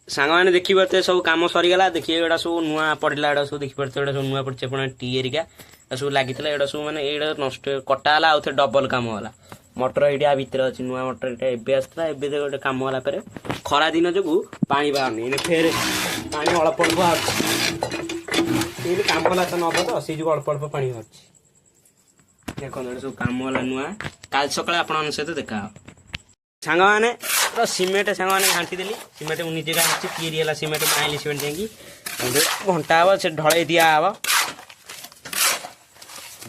सांग मैंने देखी पारे सब कम सरीगला देखिए एटा सब नुआ पड़ा एटा सब देखी पारे सब नुआ पड़े अपना टी एरिका सब लगी एटा सब मैंने ये नष्ट कटाला आउ थे डबल कम होला मटर ये भितर अच्छी नुआ मटर ये आसला ए गोटे कम होला खरा दिन जो पा बाहर फेर पा अल्प अल्प कम होला तो नब तो से जो अल्प अल्प पा बाहर देखो सब कम होला नुआ काल सकाଳେ आपन सहित देखा सांग मैंने तो सीमेंट सांग मैंने घाटी देली सीमेंट निजे घाटी तीन है सीमेंट आइली सीमेंट जाकि घंटा हे से ढल दिया हे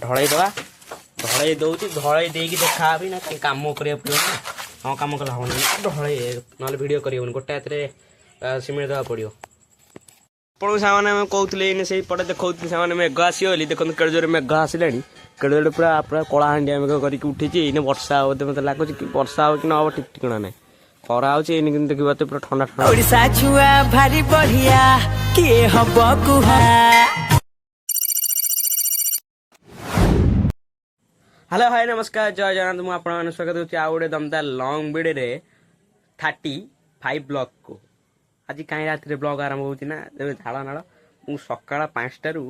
ढल दवा ढल दौर ढल देकी देखा ना कम करा पड़ो ना हाँ कम कला हम ढल ना भिड कर गोटे हाथ सीमेंट देवा पड़ो आपको सामने कहते से पटे देखा से मेघ आसोली देखो केड़े जोर मेघ आसला केड़े जोर पूरा पूरा कला हांडिया मेघ करके उठी वर्षा हे मत लगुच कि वर्षा हो कि ना ठीक ठिकाना ना खरा हो देखिए पूरा ठंडा ठंडा छुआ भारी बढ़िया किए हब कुहा। हेलो हाय नमस्कार जय जगन्नाथ मुझे आपन स्वागत होची आ गोटे दमदार लॉन्ग वीडियो रे 35 ब्लॉग को आज कहीं रात ब्लॉग आरंभ होची ना झाड़ नाड़ मु सकाळ 5 रु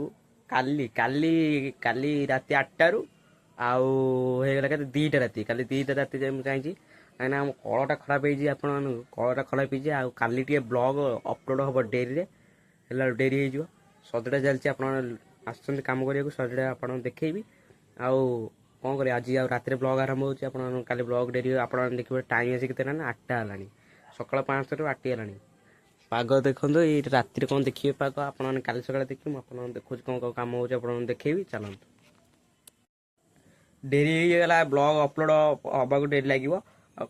काली काली काली राति 8 रु आउ हेगला के 2 राति काली 2 राति जाय मु चाहिए कहीं आम कलटा खराब हो कलटा खराब हो काली टे ब्लॉग अपलोड हम डेरी डेरी हो सजड़ा चलती आप कम करने सजड़ा आप देखी आउ कौन कर आज रात ब्लॉग आरंभ हो काली ब्लॉग डेरी आप देखिए टाइम आसी के 8टा है सकाळ 5 रु 8 है पाग देखो ये राति कौन देखिए पाग आप सकाଳେ देखिए मुझे देखो कौन कौन कम हो देखेबी चलते डेरी होगा ब्लॉग अपलोड हवा डेरी लगे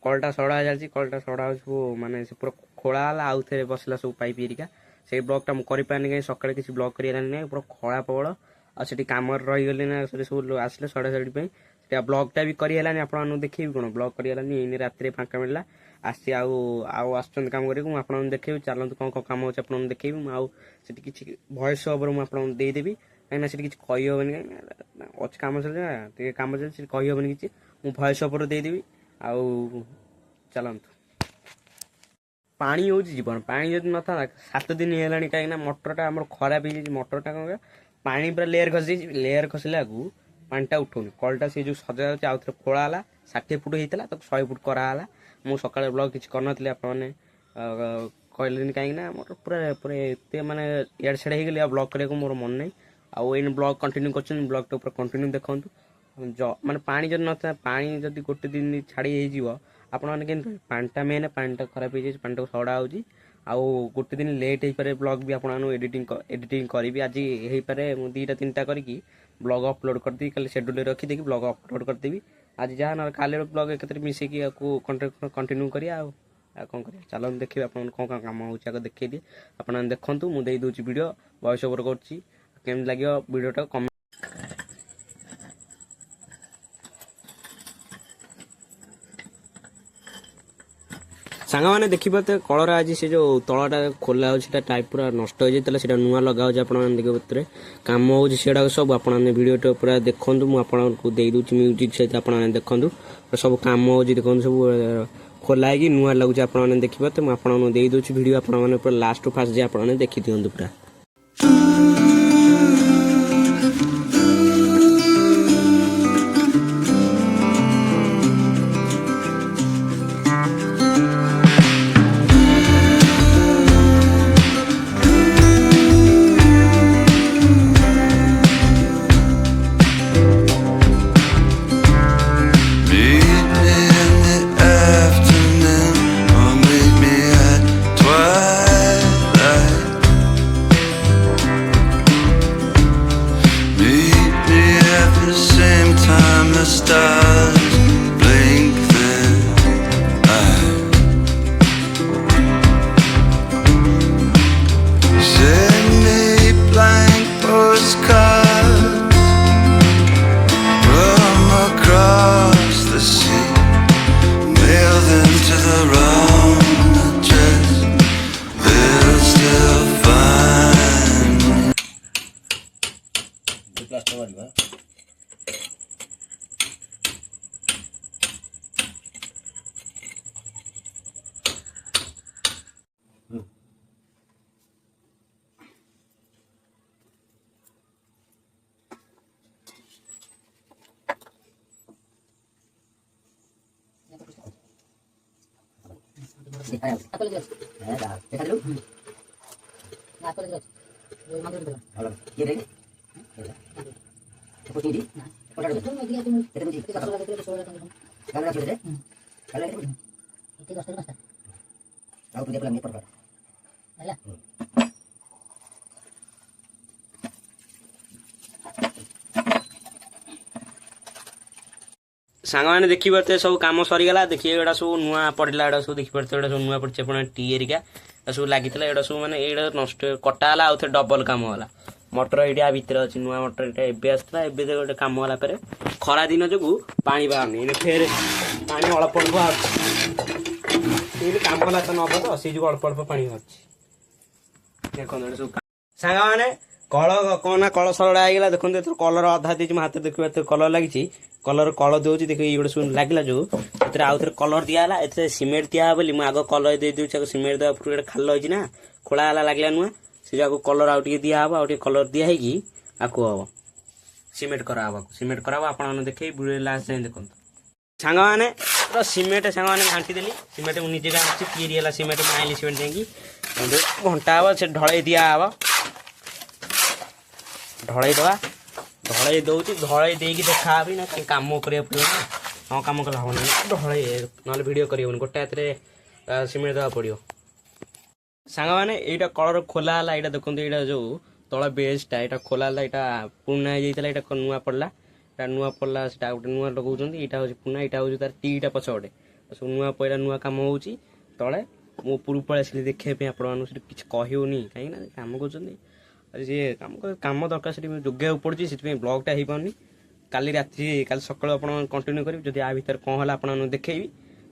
कलटा सड़ा चलती कलटा सड़ा सब मानने पूरा खोला आउ थे बसला सब पाइप एरिका से ब्लॉगटा मुझे करें कहीं सकाଳେ किसी ब्लॉग करा पूरा खड़ा प्रबल आठी कम रहीगली ना सब आसले सड़ा सड़ी ब्लॉगटा भी करहलानी आप देखिए कौन ब्लॉग करहलानी राति फाँका मिलला आसी आस कम कर देखेबी चलते कौन कौन कम हो देखेबी आउट किसी भॉइस ओवर मुझे देदेवी कहीं किसी कहीहबनी अच्छे कम चलते कम चलते कहीहबनी किसी मुझे भॉइस ओवर देदेवी आउ चलतु पानी हूँ जीवन पानी जब ना 7 दिन है कहीं मोटरटा आम खराब हो मोटरटा कौन पानी पूरा लेयर खसला पानीटा उठौनी कलटा से जो सजा आउ थे खोला 60 फुट होता तो 100 फुट कराला मुझे सकाଳେ ब्लॉग किसी करनी आपने कहले कहीं मोर पूरा पूरा एत मानने इड़ सिड़ हो गली ब्लॉग करने मोर मन नहीं आउ ब्लॉग कंटिन्यू कर ब्लॉगटा पूरा कंटिन्यू देखूँ माने पानी जब ना पानी जब गोटे दिन छाड़ी आपने पानीटा मेन पानीटा खराब हो पानीटा सड़ा हो गोटे दिन लेट हो पारे ब्लॉग भी आपको एडिटिंग करी आज हो पारे मुझे 2टा 3टा करके ब्लॉग अपलोड करदेवी कल शेड्यूल रखीदे ब्लॉग अपलोड करदेवी आज जहाँ ना काली ब्लॉग एक मिसेक कंटिन्यू करिया कौन कर चलो देखिए आप कौन कौन कम हो देखिए दिए आप देखूँ मुझे दूसरी वीडियो वॉइस ओवर कर लगे वीडियोटा कम सांग मैंने देखिए कलर आज से जो तलाटा खोला हो टाइप पूरा नष्ट हो जाता नुआ लगा देखिए कम हो सब आप भिडियो पूरा देखूँ मुझे देदूँ म्यूजिक सहित आप देखूँ सब कम हो देखो सब खोला है नुआ लगुच आप देखिए तो मुझे देदूँ भिडियो आप पूरा लास्ट टू फास्ट आप देखी दिखाँ पूरा कष्ट करवा सांग देखिए सब कम सरीगला देखिए एटा सब नुआ पड़ा एटा सब देखिए सब नुआ पड़े आप टी एरिका सब लगी एटा सब मैंने ये नष्ट कटाला आउ थे डबल कम होला मटर ये भितर अच्छी नुआ मटर ये आसला ए गोटे कम होला खरा दिन जो पानी बाहर फेर पानी अल्प अल्प कम होला तो नब तो से जो अल्प अल्प पानी देखो सब सांग मैंने कल कौन कल सरड़ा होगा देखो कलर अधा देती हाथ देखिए कलर लगी कलर कल दूसरी देखिए ये गोटे सब लगे जो आउ थे कलर दिहला ए सीमेंट दिया बोली मुझे आग कलर दे दूसरी सीमेंट देवा पूरा खाल रही ना खोला लगे नुआ से जो कलर आउ दिहब आउ कलर दिखाई आपको हम सीमेंट करावा सीमेंट करावा आप देखे वीडियो लास्ट जाए देखो सांग मैंने सीमेंट सांग मैंने घाटी देली सीमेंट मुझे भी आनी किए सीमेंट आइली सीमेंट जाकि घंटा हम से ढल दिहब ढल दवा ढल दूसरी ढल देकी देखा भी ना कहीं कम करा पड़ो ना हाँ कम कला हम ढल ना भिड कर गोटे हाथ सीमेंट देवा पड़ो सांग मैंने यहाँ कलर खोला यहाँ देखते यहाँ जो तल बेसटा यहाँ खोला यहाँ पुणा हो नुआ पड़ा नुआ पड़ा से गोटे नुआ लगे यहाँ हूँ पुणा यहाँ हूँ तार टीटा पछपटे सब नुआ पड़ा नुआ कम हो तले मो उपरू पलि आसली देखा आपण किसी कहनी कहीं कम कर सी कम दरकार से जोगे पड़ी से ब्लॉगटा हो पानी काली राति काली सकाल आप कंटिन्यू करी जब आ भर कौन है आपको देखी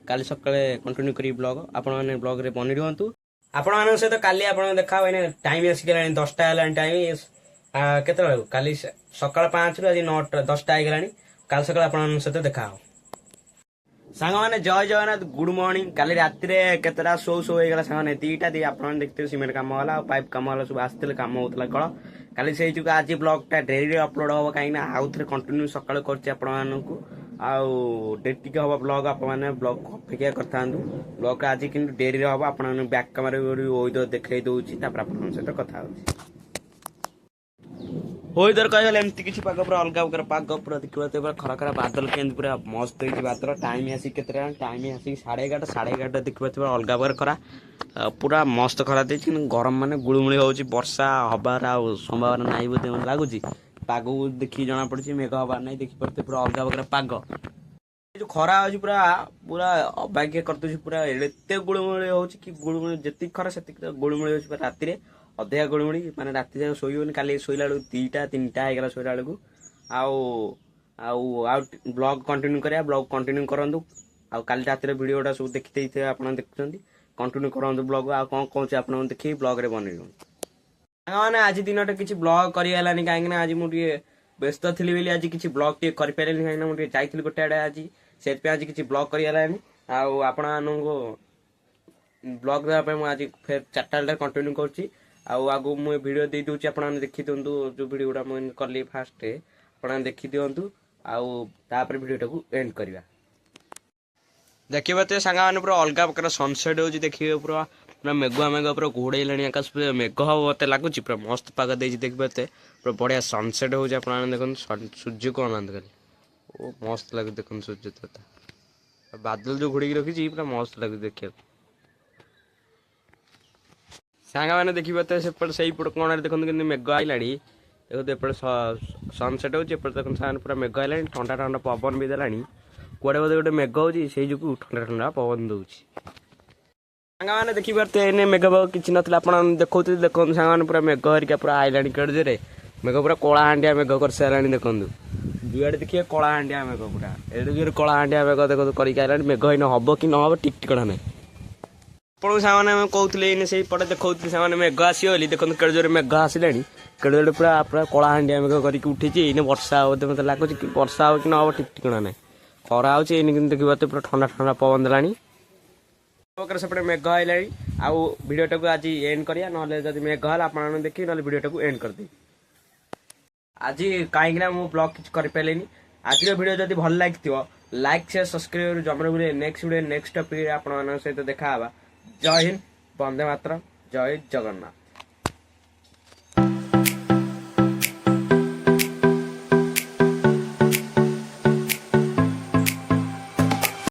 काली सका कंटिन्यू करी ब्लॉग आपने ब्लॉग रे बनी रुहतु आपण सहित काली आप देखा टाइम आसिक 10टा है टाइम केत काली सका 5 रु आज 9 10टा होगा काल सका आप सहित देखा सांग मैंने जय जगन्नाथ गुड मॉर्निंग काली राति केतटा शो होगा सांग 2टा आप देखते सीमेंट कम होला पाइप कम होला सब आसते कम होता कल काली से जो आज ब्लॉगटा डेरी अपलोड हम कहीं आउ थे कंटिन्यू सकाल कर डेट टी हम ब्लॉग आपने ब्लॉग अपेक्षा करता ब्लॉग आज कि डेरी हम आप बैक कैमेरा देखा दूसरी आप सहित कथा वेदर कहले एमती किसी पाग पूरा अलग प्रकार पाग पूरा देखिए खरा खरा बादल के पूरा मस्त हो बादल टाइम आसिक के टाइम आसिक 11:30 देखिए अलग प्रकार खरा पूरा मस्त खरा दे गरम माने गुड़मुड़ी हो वर्षा हबार संभावना नहीं बोलते मतलब लगुच पाग देखिए जना पड़ी मेघ हबार नहीं देखी पारे पूरा अलग प्रकार पाग जो खरा हो पूरा पूरा अभाग्य करदे पूरा एत गुड़मुड़ी हो गुड़मुड़ी जी खरा से गुड़मुड़ी हो राति अधिका गुड़मुड़ी माने राति जाए शोन काली शोला बेलू 2टा 3टा होगा शोला बेलू ब्लॉग कंटिन्यू करा ब्लॉग कंटिन्यू करूँ आउ काली रात भिडियोटा सब देखते आप देखुं कंटिन्यू करूँ ब्लॉग आ कौन कौन आप देखिए ब्लॉग रे बन मैंने आज दिन किसी ब्लॉग करानी कहीं आज मुझे व्यस्त थी बोली आज किसी ब्लॉग टे कर कहीं मुझे जाइली गोटे आड़े आज से आज किसी ब्लॉग करानी आपण ब्लॉग देवाई मुझे फिर 4टा बेल कंटिन्यू कर आगु मुझे वीडियो दे दूँ आप देखी दिंतु जो वीडियोटा मुझे कली फास्ट आप देखी दिंतु आपर वीडियोटा को एंड करवा देखिए तो सांग मैंने पूरा अलग प्रकार सनसेट हो देखिए पूरा पूरा मेघुआ मेघ पूरा घोड़े आकाश मेघ हम मत लगुच पूरा मस्त पाग दे देखिए पूरा बढ़िया सनसेट हो देखो सूर्य को अनंत कल ओ मस्त लगे देखो सूर्य तो बादल जो घोड़ी रखी पूरा मस्त लगे देखिए सांग मैंने देखिए सेपट से कौन देखते कि मेघ आईला देखते एपटे सनसेट हो देखो सांग पूरा मेघ आईला ठंडा ठंडा पवन भी देला कड़े बोधे गोटे मेघ हो ठंडा ठंडा पवन दूसरी सांग मैंने देखिए मेघ भाग किसी ना आप देखते देखो सांग पूरा मेघ हरिका पूरा आईला कड़े मेघ पूरा कला हांडिया मेघ कर सारा देखो जुआड़े देखिए कला हांडिया मेघ पूरा एडे कला हांडिया मेघ देखो करके आईला मेघ इन हम कि न हम ठीक ठिकाना नहीं। ଆପଣଙ୍କୁ ସାଙ୍ଗମାନେ ଆମେ କହୁଥିଲେ ଏଇନେ ସେଇପଟେ ଦେଖାଉଥିଲେ ସେମାନେ ମେଘ ଆସିବ ବୋଲି। ଦେଖନ୍ତୁ କେଡ଼େ ଜୋରେ ମେଘ ଆସିଲାଣି, କେଡ଼େ ଜୋରେ ପୁରା ପୁରା କଳାହାଣ୍ଡିଆ ମେଘ କରିକି ଉଠିଛି। ଏଇନେ ବର୍ଷା ହବ ବୋଧେ ମୋତେ ଲାଗୁଛି, କି ବର୍ଷା ହବ କି ନ ହବ ଠିକ୍ ଠିକଣା ନାହିଁ। ଖରା ହେଉଛି ଏଇନେ କିନ୍ତୁ ଦେଖିବ ତ ପୁରା ଥଣ୍ଡା ଥଣ୍ଡା ପବନ ଦେଲାଣି। ପ୍ରକାର ସେପଟେ ମେଘ ଆଇଲାଣି। ଆଉ ଭିଡ଼ିଓଟାକୁ ଆଜି ଏଣ୍ଡ କରିବା, ନହେଲେ ଯଦି ମେଘ ହେଲା ଆପଣମାନେ ଦେଖିବେ, ନହେଲେ ଭିଡ଼ିଓଟାକୁ ଏଣ୍ଡ କରିଦେବି। ଆଜି କାହିଁକିନା ମୁଁ ବ୍ଲଗ୍ କିଛି କରିପାରିଲିନି। ଆଜିର ଭିଡ଼ିଓ ଯଦି ଭଲ ଲାଗିଥିବ ଲାଇକ୍ ସେୟାର ସବସ୍କ୍ରାଇବ ଜମରେ ଗୁଡେ ନେକ୍ସଟ ଭିଡ଼ିଓ ନେକ୍ସଟ ଟପିକରେ ଆପଣମାନଙ୍କ ସହିତ ଦେଖାହେବା। ଜୟ ହିନ୍ଦ, ବନ୍ଦେ ମାତରମ୍, ଜୟ ଜଗନ୍ନାଥ।